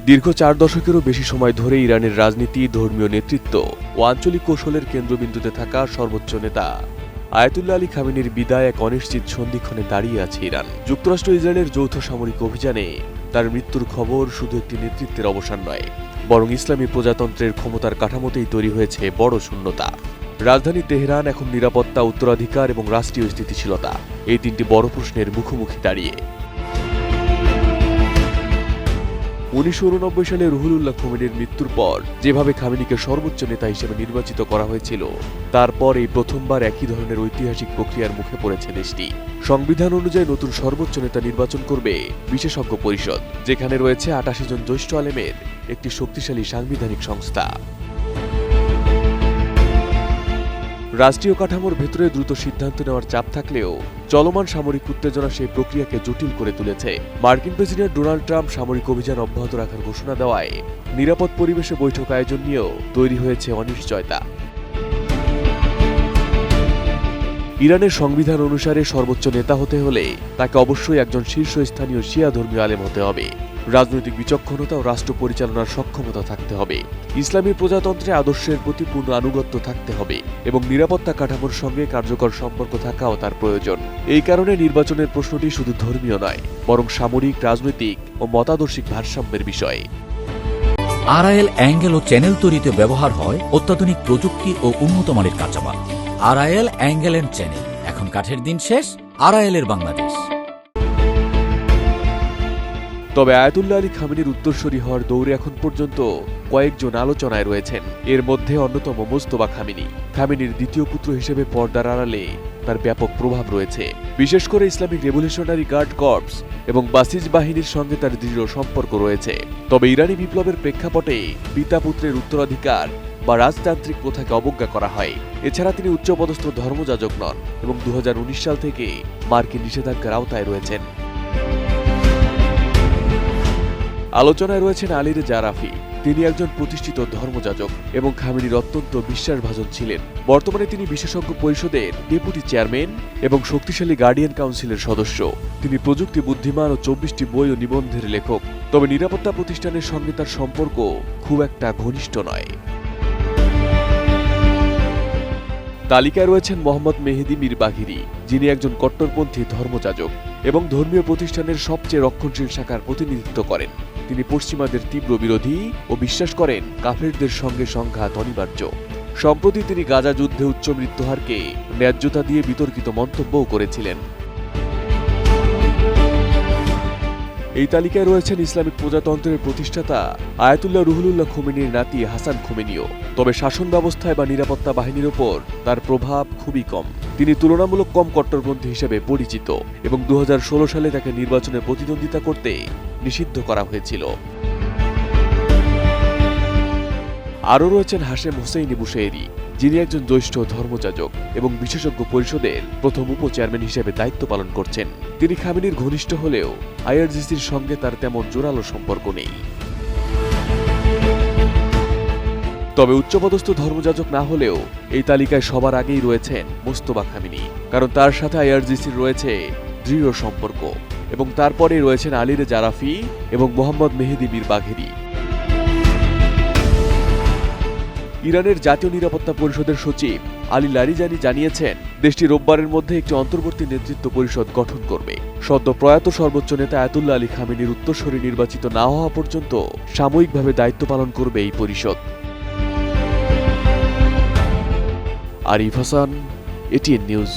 দীর্ঘ 4 দশকেরও বেশি সময় ধরে ইরানের রাজনীতি, ধর্মীয় নেতৃত্ব ও আঞ্চলিক কৌশলের কেন্দ্রবিন্দুতে থাকা সর্বোচ্চ নেতা আয়াতুল্লাহ আলী খামেনির বিদায় এক অনিশ্চিত সন্ধিক্ষণে দাঁড়িয়ে আছে ইরান। যুক্তরাষ্ট্র ইসরায়েলের যৌথ সামরিক অভিযানে তার মৃত্যুর খবর শুধু একটি নেতৃত্বের অবসান নয়, বরং ইসলামী প্রজাতন্ত্রের ক্ষমতার কাঠামোতেই তৈরি হয়েছে বড় শূন্যতা। রাজধানী তেহরান এখন নিরাপত্তা, উত্তরাধিকার এবং রাষ্ট্রীয় স্থিতিশীলতা এই তিনটি বড় প্রশ্নের মুখোমুখি দাঁড়িয়ে। 1989 সালে রুহুল্লাহ খোমেনির মৃত্যুর পর যেভাবে খামেনিকে সর্বোচ্চ নেতা হিসেবে নির্বাচিত করা হয়েছিল, তারপর এই প্রথমবার একই ধরনের ঐতিহাসিক প্রক্রিয়ার মুখে পড়েছে দেশটি। সংবিধান অনুযায়ী নতুন সর্বোচ্চ নেতা নির্বাচন করবে বিশেষজ্ঞ পরিষদ, যেখানে রয়েছে 88 জন জ্যেষ্ঠ আলেমের একটি শক্তিশালী সাংবিধানিক সংস্থা। রাষ্ট্রীয় কাঠামোর ভেতরে দ্রুত সিদ্ধান্ত নেওয়ার চাপ থাকলেও চলমান সামরিক উত্তেজনা সেই প্রক্রিয়াকে জটিল করে তুলেছে। মার্কিন প্রেসিডেন্ট ডোনাল্ড ট্রাম্প সামরিক অভিযান অব্যাহত রাখার ঘোষণা দেওয়ায় নিরাপদ পরিবেশে বৈঠক আয়োজন নিয়েও তৈরি হয়েছে অনিশ্চয়তা। ইরানের সংবিধান অনুসারে সর্বোচ্চ নেতা হতে হলে তাকে অবশ্যই একজন শীর্ষস্থানীয় শিয়া ধর্মীয় আলেম হতে হবে। রাজনৈতিক বিচক্ষণতা ও রাষ্ট্র পরিচালনার সক্ষমতা থাকতে হবে, ইসলামী প্রজাতন্ত্রে আদর্শের প্রতি পূর্ণ আনুগত্য থাকতে হবে এবং নিরাপত্তা কাঠামোর সঙ্গে কার্যকর সম্পর্ক থাকাও তার প্রয়োজন। এই কারণে নির্বাচনের প্রশ্নটি শুধু ধর্মীয় নয়, বরং সামরিক, রাজনৈতিক ও মতাদর্শিক ভারসাম্যের বিষয়। আরআইএল অ্যাঙ্গেল ও চ্যানেল তৈরিতে ব্যবহার হয় অত্যাধুনিক প্রযুক্তি ও উন্নত মানের কাঁচামাল। আরআইএল অ্যাঙ্গেল এন্ড চ্যানেল, এখন কাঠের দিন শেষ, আরআইএল এর বাংলাদেশ। তবে আয়াতুল্লাহ আলী খামেনির উত্তরসূরি হওয়ার দৌড়ে এখন পর্যন্ত কয়েকজন আলোচনায় রয়েছেন। এর মধ্যে অন্যতম মোস্তফা খামেনি। খামেনির দ্বিতীয় পুত্র হিসেবে পর্দার আড়ালে তার ব্যাপক প্রভাব রয়েছে। বিশেষ করে ইসলামিক রেভলিউশনারি গার্ড কর্পস এবং বাসিজ বাহিনীর সঙ্গে তার দৃঢ় সম্পর্ক রয়েছে। তবে ইরানি বিপ্লবের প্রেক্ষাপটে পিতা পুত্রের উত্তরাধিকার বা রাজতান্ত্রিক প্রথাকে অবজ্ঞা করা হয়। এছাড়া তিনি উচ্চপদস্থ ধর্মযাজক নন এবং 2019 সাল থেকে মার্কিন নিষেধাজ্ঞার আওতায় রয়েছেন। আলোচনায় রয়েছেন আলী রেজা আরাফি। তিনি একজন প্রতিষ্ঠিত ধর্মযাজক এবং খামেনির অত্যন্ত বিশ্বাসভাজন ছিলেন। বর্তমানে তিনি বিশেষজ্ঞ পরিষদের ডেপুটি চেয়ারম্যান এবং শক্তিশালী গার্ডিয়ান কাউন্সিলের সদস্য। তিনি প্রযুক্তি বুদ্ধিমান ও 24টি বই ও নিবন্ধের লেখক। তবে নিরাপত্তা প্রতিষ্ঠানের সঙ্গে তার সম্পর্ক খুব একটা ঘনিষ্ঠ নয়। তালিকায় রয়েছেন মোহাম্মদ মেহেদী মীর বাঘিরি, যিনি একজন কট্টরপন্থী ধর্মযাজক এবং ধর্মীয় প্রতিষ্ঠানের সবচেয়ে রক্ষণশীল শাখার প্রতিনিধিত্ব করেন। তিনি পশ্চিমাদের তীব্র বিরোধী ও বিশ্বাস করেন কাফেরদের সঙ্গে সংঘাত অনিবার্য। সম্প্রতি তিনি গাজা যুদ্ধে উচ্চ মৃত্যুহারকে ন্যায্যতা দিয়ে বিতর্কিত মন্তব্যও করেছিলেন। এই তালিকায় রয়েছেন ইসলামিক প্রজাতন্ত্রের প্রতিষ্ঠাতা আয়াতুল্লাহ রুহুল্লাহ খোমেনির নাতি হাসান খোমেনিও। তবে শাসন ব্যবস্থায় বা নিরাপত্তা বাহিনীর ওপর তার প্রভাব খুবই কম। তিনি তুলনামূলক কম কট্টরপন্থী হিসেবে পরিচিত এবং 2016 সালে তাকে নির্বাচনে প্রতিদ্বন্দ্বিতা করতে নিষিদ্ধ করা হয়েছিল। আরও রয়েছেন হাশেম হোসেইনি বুশেইরি, যিনি একজন জ্যেষ্ঠ ধর্মযাজক এবং বিশেষজ্ঞ পরিষদের প্রথম উপচেয়ারম্যান হিসেবে দায়িত্ব পালন করছেন। তিনি খামেনির ঘনিষ্ঠ হলেও আইআরজিসির সঙ্গে তার তেমন জোরালো সম্পর্ক নেই। তবে উচ্চপদস্থ ধর্মযাজক না হলেও এই তালিকায় সবার আগেই রয়েছেন মোস্তফা খামেনি, কারণ তার সাথে আইআরজিসির রয়েছে দৃঢ় সম্পর্ক এবং তারপরে রয়েছেন আলী রেজা আরাফি এবং মোহাম্মদ মেহেদী মীর বাঘেরি। ইরানের জাতীয় নিরাপত্তা পরিষদের সচিব আলী লারিজানি জানিয়েছেন, দেশটি রোববারের মধ্যে একটি অন্তর্বর্তী নেতৃত্ব পরিষদ গঠন করবে। সদ্য প্রয়াত সর্বোচ্চ নেতা আয়াতুল্লাহ আলী খামেনির উত্তরসূরি নির্বাচিত না হওয়া পর্যন্ত সাময়িকভাবে দায়িত্ব পালন করবে এই পরিষদ। Arif Hasan, ATN news.